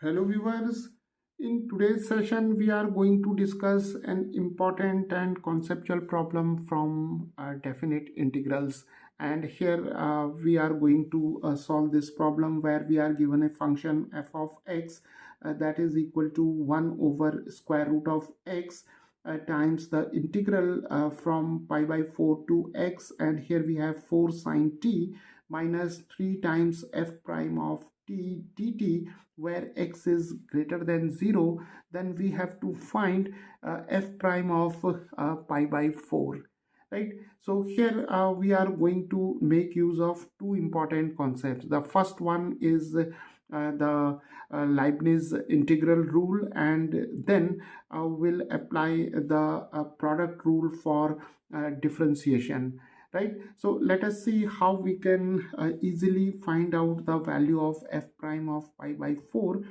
Hello viewers, in today's session we are going to discuss an important and conceptual problem from definite integrals, and here we are going to solve this problem where we are given a function f of x that is equal to 1 over square root of x times the integral from pi by 4 to x, and here we have 4 sine t minus 3 times f prime of t dt, where x is greater than 0. Then we have to find f prime of pi by 4, right? So here we are going to make use of two important concepts. The first one is the Leibniz integral rule, and then we'll apply the product rule for differentiation, right? So let us see how we can easily find out the value of f prime of pi by 4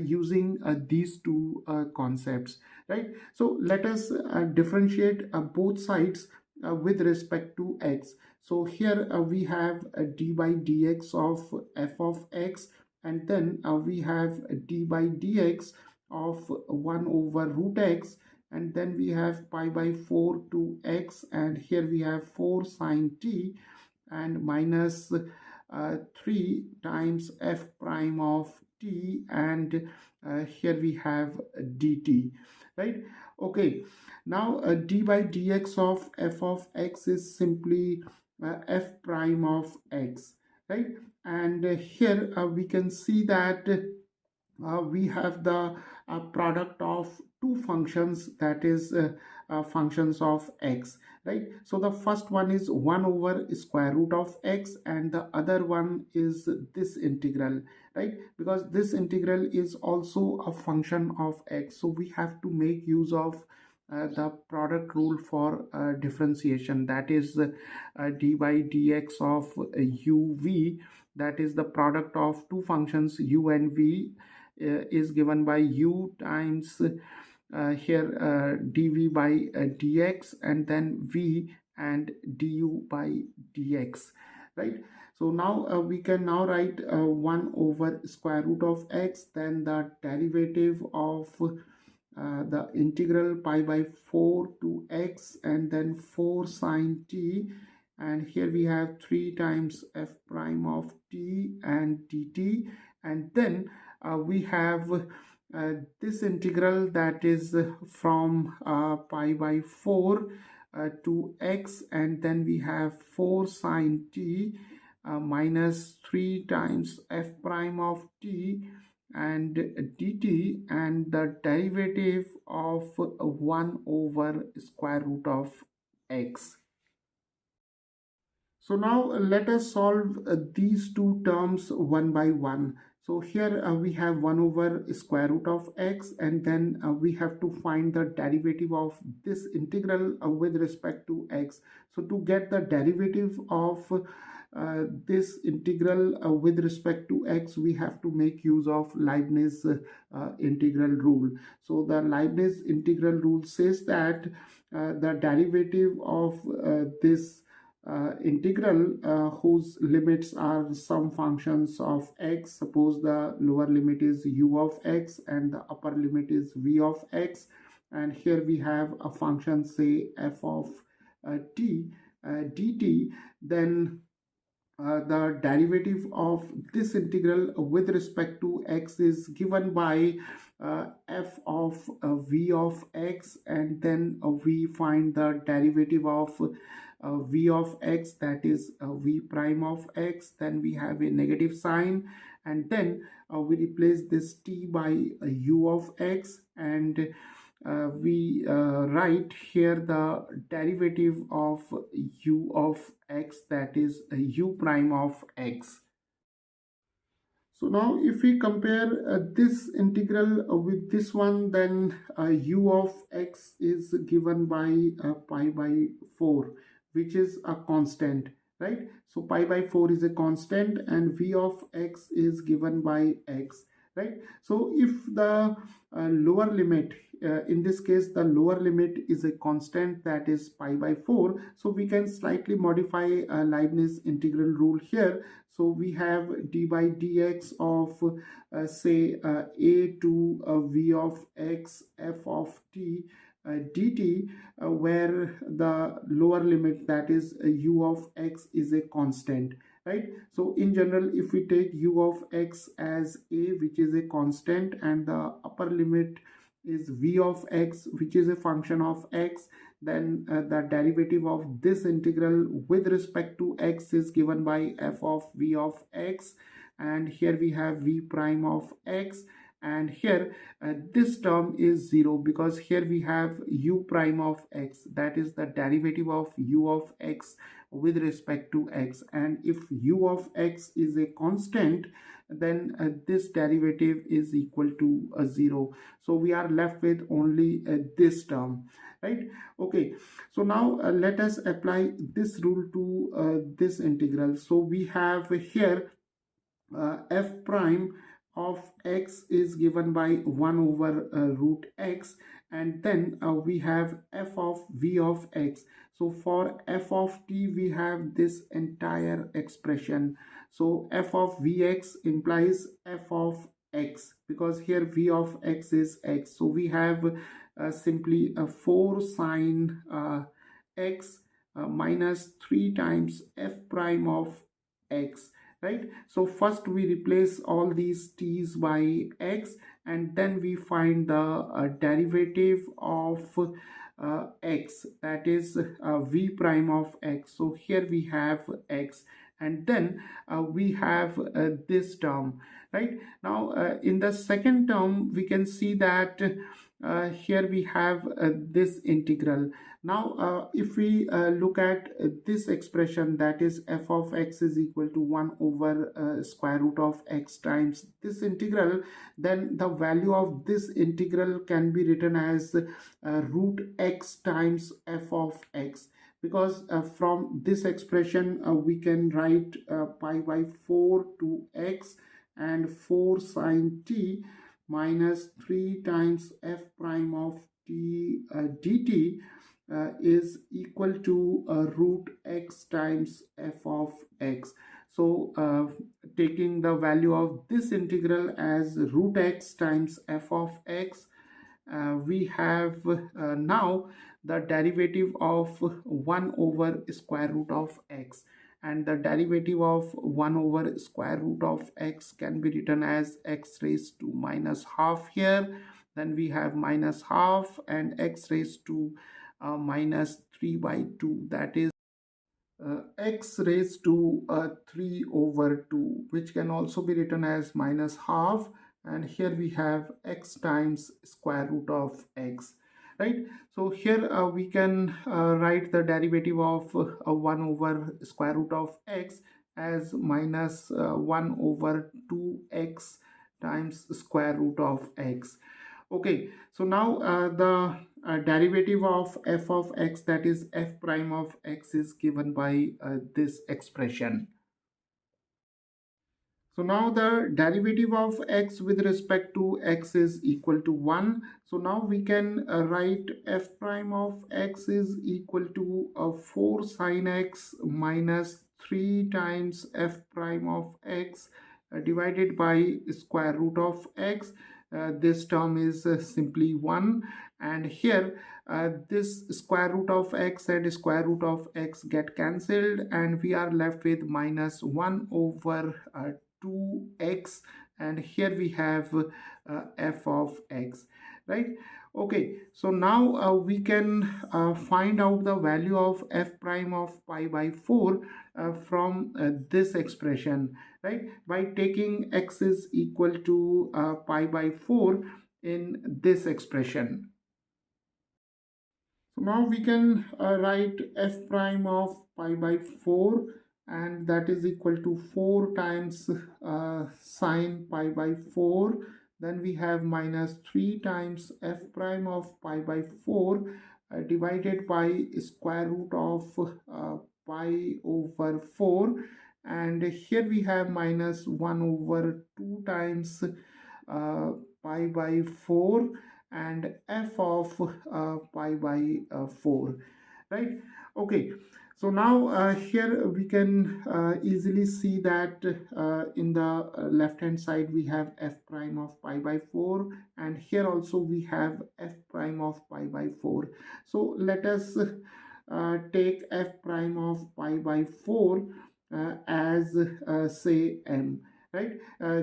using these two concepts, right? So let us differentiate both sides with respect to x. So here we have d by dx of f of x, and then we have d by dx of 1 over root x, and then we have pi by 4 to x, and here we have 4 sine t and minus 3 times f prime of t, and here we have dt, right? Okay, now d by dx of f of x is simply f prime of x, right? And here we can see that we have the product of two functions, that is functions of x, right? So the first one is 1 over square root of x, and the other one is this integral, right? Because this integral is also a function of x, so we have to make use of the product rule for differentiation, that is d by dx of uv, that is the product of two functions u and v is given by u times here dv by dx, and then v and du by dx, right? So now we can now write 1 over square root of x, then the derivative of the integral pi by 4 to x, and then 4 sine t, and here we have 3 times f prime of t and dt, and then we have this integral that is from pi by 4 to x, and then we have 4 sine t minus 3 times f prime of t and dt, and the derivative of 1 over square root of x. So now let us solve these two terms one by one. So here we have 1 over square root of x, and then we have to find the derivative of this integral with respect to x. So to get the derivative of this integral with respect to x, we have to make use of Leibniz integral rule. So the Leibniz integral rule says that the derivative of this integral whose limits are some functions of x, suppose the lower limit is u of x and the upper limit is v of x, and here we have a function say f of t dt, then the derivative of this integral with respect to x is given by f of v of x, and then we find the derivative of v of x, that is v prime of x, then we have a negative sign, and then we replace this t by u of x, and we write here the derivative of u of x, that is u prime of x. So now if we compare this integral with this one, then u of x is given by pi by 4, which is a constant, right? So pi by 4 is a constant, and v of x is given by x, right? So if the lower limit, in this case the lower limit is a constant, that is pi by 4, so we can slightly modify Leibniz integral rule here. So we have d by dx of say a to v of x f of t dt, where the lower limit, that is u of x, is a constant, right? So in general, if we take u of x as a, which is a constant, and the upper limit is v of x, which is a function of x, then the derivative of this integral with respect to x is given by f of v of x, and here we have v prime of x, and here this term is 0 because here we have u prime of x, that is the derivative of u of x with respect to x, and if u of x is a constant, then this derivative is equal to 0. So we are left with only this term, right? Okay, so now let us apply this rule to this integral. So we have here f prime of x is given by 1 over root x, and then we have f of v of x. So for f of t we have this entire expression. So f of vx implies f of x, because here v of x is x, so we have simply a 4 sine x minus 3 times f prime of x, right? So first we replace all these t's by x, and then we find the derivative of x, that is v prime of x. So here we have x, and then we have this term, right? Now in the second term we can see that here we have this integral. Now if we look at this expression, that is f of x is equal to 1 over square root of x times this integral, then the value of this integral can be written as root x times f of x, because from this expression we can write pi by 4 to x and 4 sine t minus 3 times f prime of t dt is equal to root x times f of x. So taking the value of this integral as root x times f of x, we have now the derivative of 1 over square root of x, and the derivative of 1 over square root of x can be written as x raised to minus half here. Then we have minus half and x raised to minus 3 by 2, that is x raised to 3 over 2, which can also be written as minus half, and here we have x times square root of x, right? So here we can write the derivative of 1 over square root of x as minus 1 over 2x times square root of x. Okay, so now the derivative of f of x, that is f prime of x, is given by this expression. So now the derivative of x with respect to x is equal to 1. So now we can write f prime of x is equal to 4 sine x minus 3 times f prime of x divided by square root of x. This term is simply 1, and here this square root of x and square root of x get cancelled, and we are left with minus 1 over 2x, and here we have f of x, right? Okay, so now we can find out the value of f prime of pi by 4 from this expression, right? By taking x is equal to pi by 4 in this expression. So now we can write f prime of pi by 4, and that is equal to 4 times sine pi by 4. Then we have minus 3 times f prime of pi by 4 divided by square root of pi over 4. And here we have minus 1 over 2 times uh, pi by 4 and f of pi by 4, right? Okay, so now here we can easily see that in the left hand side we have f prime of pi by 4, and here also we have f prime of pi by 4. So let us take f prime of pi by 4 as say m, right?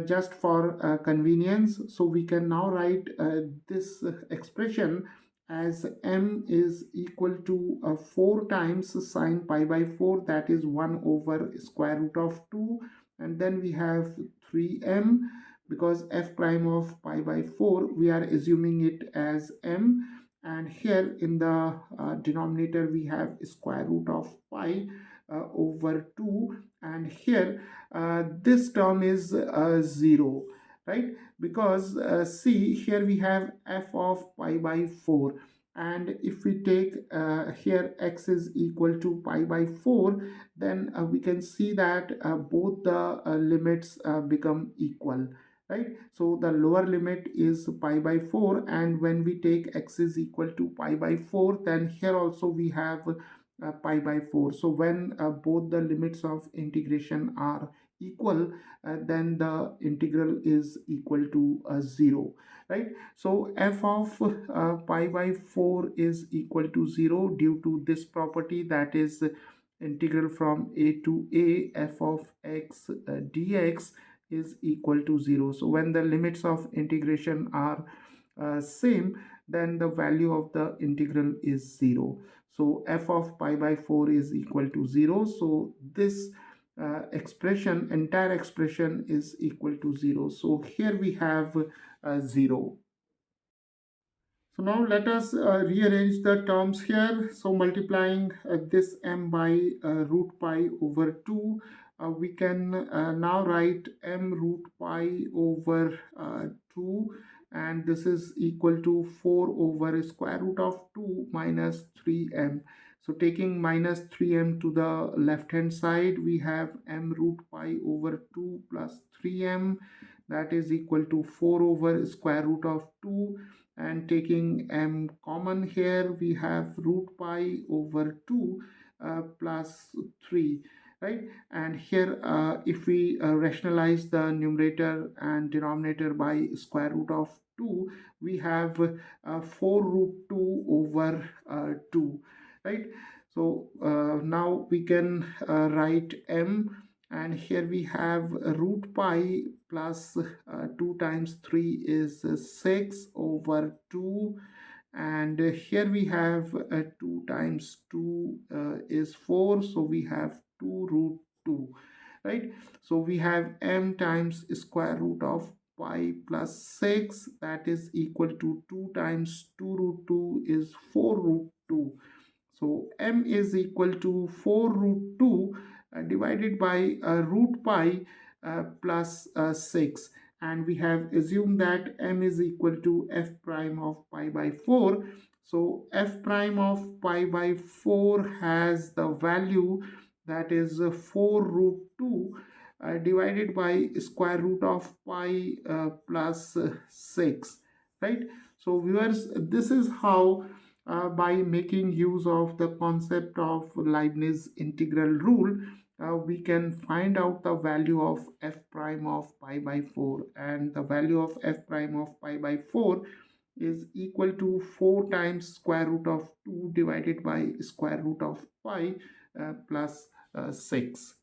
Just for convenience, so we can now write this expression as m is equal to 4 times sine pi by 4, that is 1 over square root of 2, and then we have 3m, because f prime of pi by 4 we are assuming it as m, and here in the denominator we have square root of pi over 2, and here this term is 0, right? Because see, here we have f of pi by 4, and if we take here x is equal to pi by 4, then we can see that both the limits become equal, right? So the lower limit is pi by 4, and when we take x is equal to pi by 4, then here also we have pi by 4. So when both the limits of integration are equal, then the integral is equal to 0, right? So f of pi by 4 is equal to 0 due to this property, that is integral from a to a f of x dx is equal to 0. So when the limits of integration are same, then the value of the integral is 0. So f of pi by 4 is equal to 0. So this entire expression is equal to 0. So here we have 0. So now let us rearrange the terms here. So multiplying this m by root pi over 2, we can now write m root pi over 2, and this is equal to 4 over square root of 2 minus 3m. So taking minus 3m to the left hand side, we have m root pi over 2 plus 3m, that is equal to 4 over square root of 2, and taking m common here, we have root pi over 2 plus 3, right? And here if we rationalize the numerator and denominator by square root of 2, we have 4 root 2 over 2, right? So now we can write m, and here we have root pi plus 2 times 3 is 6 over 2, and here we have 2 times 2 is 4, so we have 2 root 2, right? So we have m times square root of pi plus 6, that is equal to 2 times 2 root 2 is 4 root 2. So m is equal to 4 root 2 divided by root pi plus 6, and we have assumed that m is equal to f prime of pi by 4. So f prime of pi by 4 has the value, that is 4 root 2 divided by square root of pi plus 6, right? So viewers, this is how by making use of the concept of Leibniz integral rule, we can find out the value of f prime of pi by 4, and the value of f prime of pi by 4 is equal to 4 times square root of 2 divided by square root of pi plus 6.